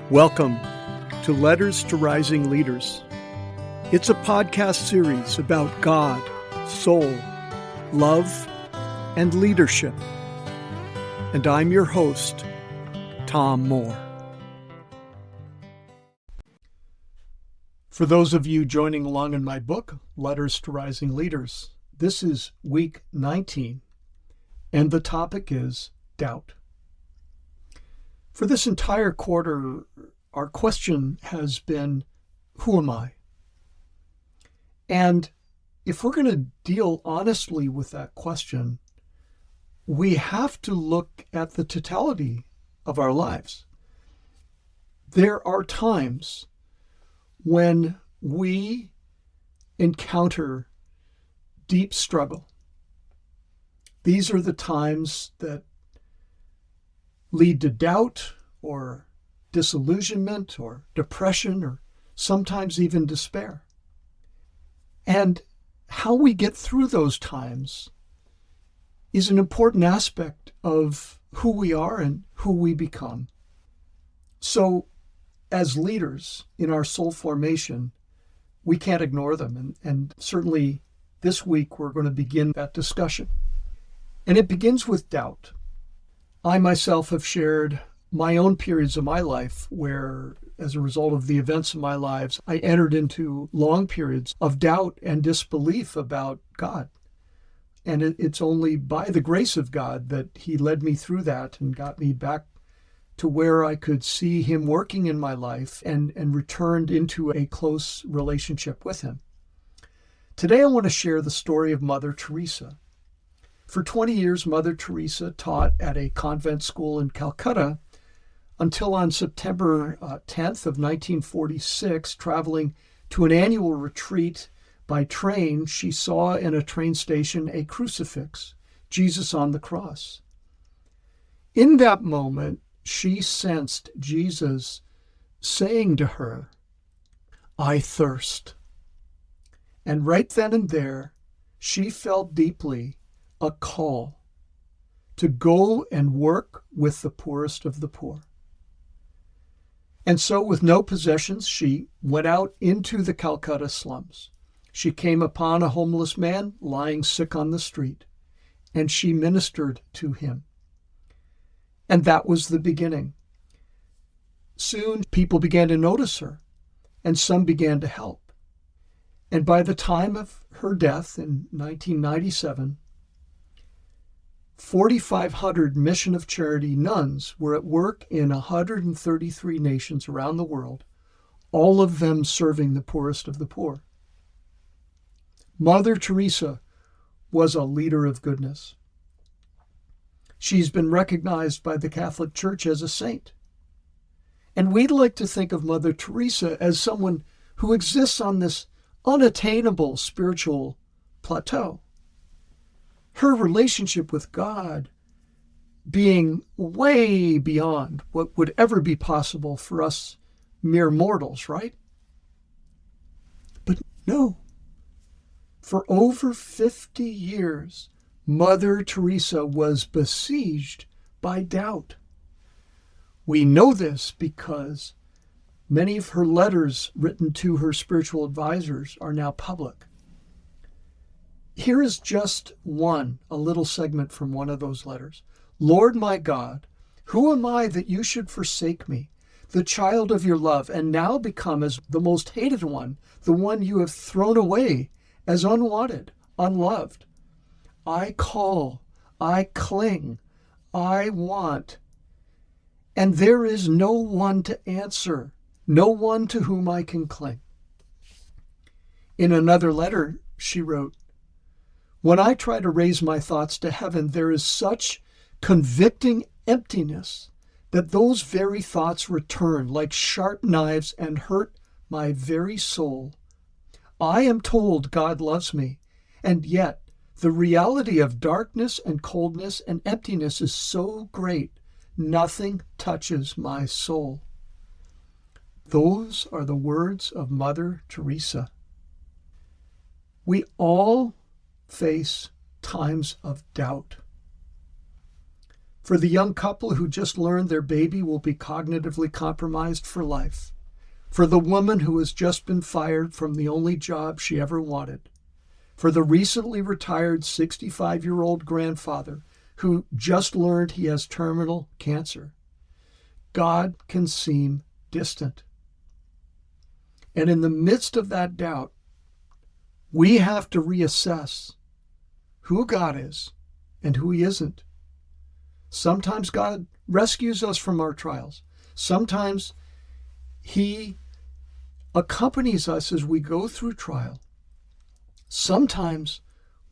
Welcome to Letters to Rising Leaders. It's a podcast series about God, soul, love, and leadership. And I'm your host, Tom Mohr. For those of you joining along in my book, Letters to Rising Leaders, this is week 19, and the topic is doubt. For this entire quarter, our question has been, who am I? And if we're going to deal honestly with that question, we have to look at the totality of our lives. There are times when we encounter deep struggle. These are the times that lead to doubt or disillusionment or depression or sometimes even despair. And how we get through those times is an important aspect of who we are and who we become. So as leaders in our soul formation, we can't ignore them. And certainly this week we're going to begin that discussion. And it begins with doubt. I myself have shared my own periods of my life where, as a result of the events of my lives, I entered into long periods of doubt and disbelief about God. And it's only by the grace of God that He led me through that and got me back to where I could see Him working in my life and returned into a close relationship with Him. Today I want to share the story of Mother Teresa. For 20 years, Mother Teresa taught at a convent school in Calcutta until on September 10th of 1946, traveling to an annual retreat by train, she saw in a train station a crucifix, Jesus on the cross. In that moment, she sensed Jesus saying to her, "I thirst." And right then and there, she felt deeply a call to go and work with the poorest of the poor. And so with no possessions, she went out into the Calcutta slums. She came upon a homeless man lying sick on the street, and she ministered to him. And that was the beginning. Soon people began to notice her, and some began to help. And by the time of her death in 1997, 4,500 Mission of Charity nuns were at work in 133 nations around the world, all of them serving the poorest of the poor. Mother Teresa was a leader of goodness. She's been recognized by the Catholic Church as a saint. And we'd like to think of Mother Teresa as someone who exists on this unattainable spiritual plateau. Her relationship with God being way beyond what would ever be possible for us mere mortals, right? But no. For over 50 years, Mother Teresa was besieged by doubt. We know this because many of her letters written to her spiritual advisors are now public. Here is just a little segment from one of those letters. "Lord my God, who am I that you should forsake me, the child of your love, and now become as the most hated one, the one you have thrown away as unwanted, unloved? I call, I cling, I want, and there is no one to answer, no one to whom I can cling." In another letter, she wrote, "When I try to raise my thoughts to heaven, there is such convicting emptiness that those very thoughts return like sharp knives and hurt my very soul. I am told God loves me, and yet the reality of darkness and coldness and emptiness is so great, nothing touches my soul." Those are the words of Mother Teresa. We all face times of doubt. For the young couple who just learned their baby will be cognitively compromised for life. For the woman who has just been fired from the only job she ever wanted. For the recently retired 65-year-old grandfather who just learned he has terminal cancer. God can seem distant. And in the midst of that doubt, we have to reassess who God is and who he isn't. Sometimes God rescues us from our trials. Sometimes he accompanies us as we go through trial. Sometimes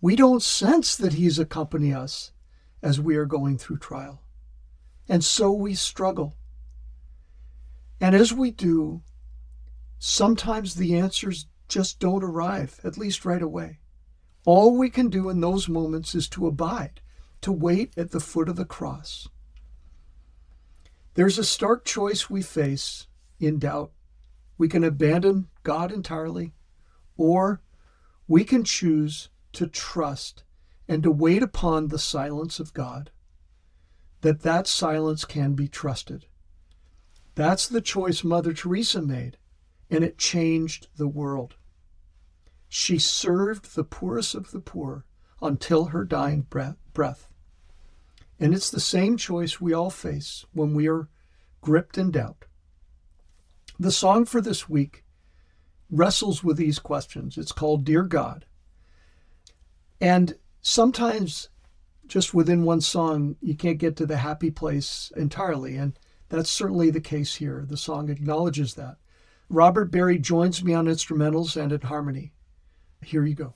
we don't sense that he's accompanying us as we are going through trial. And so we struggle. And as we do, sometimes the answers just don't arrive, at least right away. All we can do in those moments is to abide, to wait at the foot of the cross. There's a stark choice we face in doubt. We can abandon God entirely, or we can choose to trust and to wait upon the silence of God, that silence can be trusted. That's the choice Mother Teresa made, and it changed the world. She served the poorest of the poor until her dying breath. And it's the same choice we all face when we are gripped in doubt. The song for this week wrestles with these questions. It's called Dear God. And sometimes just within one song, you can't get to the happy place entirely. And that's certainly the case here. The song acknowledges that. Robert Berry joins me on instrumentals and in harmony. Here you go.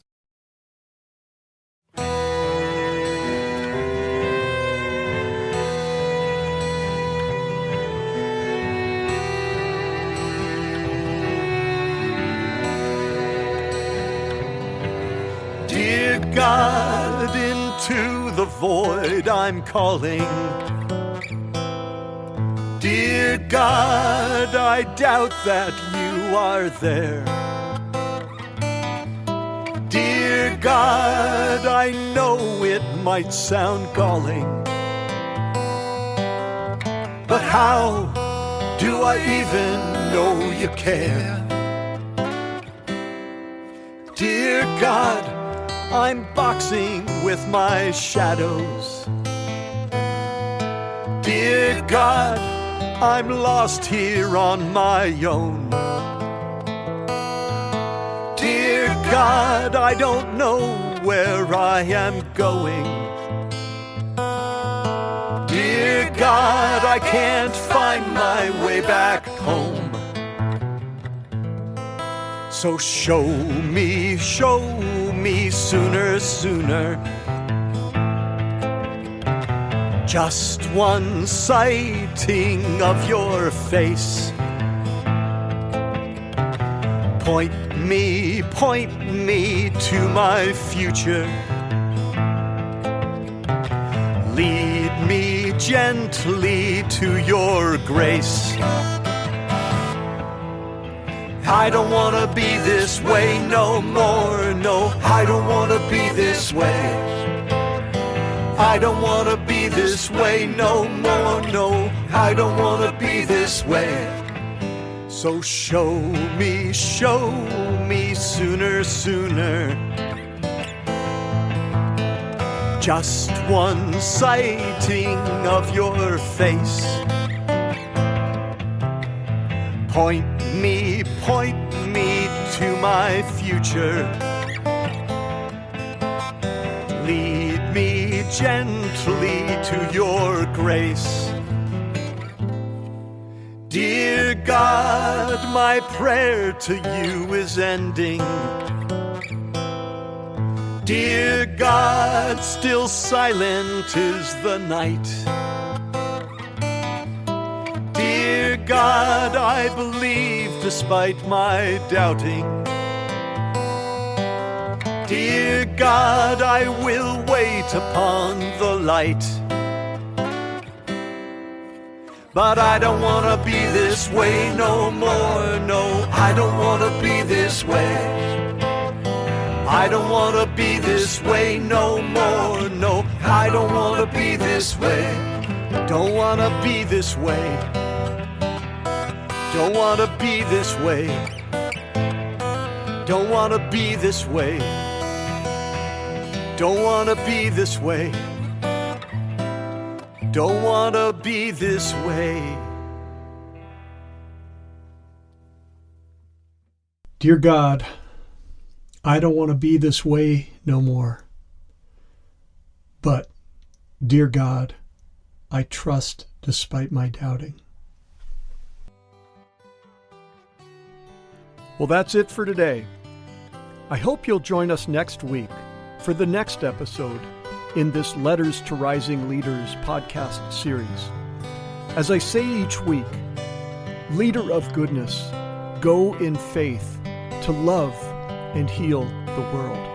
Dear God, into the void I'm calling. Dear God, I doubt that you are there. Dear God, I know it might sound galling, but how do I even know you care? Dear God, I'm boxing with my shadows. Dear God, I'm lost here on my own. Dear God, I don't know where I am going. Dear God, I can't find my way back home. So show me sooner, sooner. Just one sighting of your face. Point me to my future. Lead me gently to your grace. I don't want to be this way no more, no, I don't want to be this way. I don't want to be this way no more, no, I don't want to be this way. So show me sooner, sooner. Just one sighting of your face. Point me to my future. Lead me gently to your grace. Dear God, my prayer to you is ending. Dear God, still silent is the night. Dear God, I believe despite my doubting. Dear God, I will wait upon the light. But I don't want to be this way no more, no, I don't want to be this way. I don't want to be this way no more, no, I don't want to be this way. Don't wanna be this way. Don't wanna be this way. Don't wanna be this way. Don't wanna be this way. Don't wanna be this way. Dear God, I don't want to be this way no more. But, dear God, I trust despite my doubting. Well, that's it for today. I hope you'll join us next week for the next episode in this Letters to Rising Leaders podcast series. As I say each week, leader of goodness, go in faith to love and heal the world.